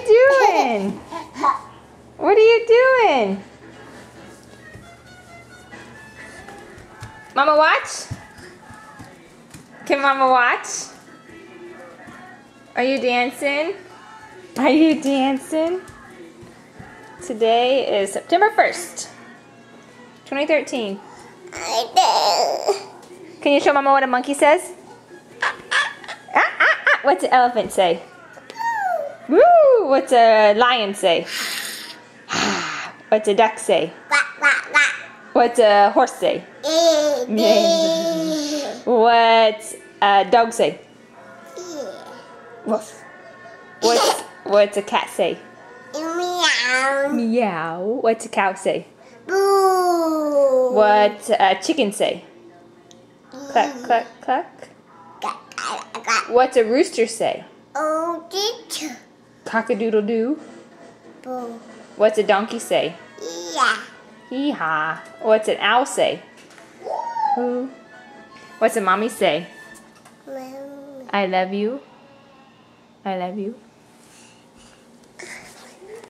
doing? What are you doing? Mama watch? Can Mama watch? Are you dancing? Are you dancing? Today is September 1st, 2013. Can you show Mama what a monkey says? What's an elephant say? Woo! What's a lion say? What's a duck say? What's a horse say? What's a dog say? Woof. What's a cat say? Meow. Meow. What's a cow say? Boo. What's a chicken say? Cluck, cluck, cluck. What's a rooster say? Oh, teacher. Cock-a-doodle-doo. Boo. What's a donkey say? Yeah. Hee-haw. What's an owl say? Who? What's a mommy say? Mommy. I love you. I love you.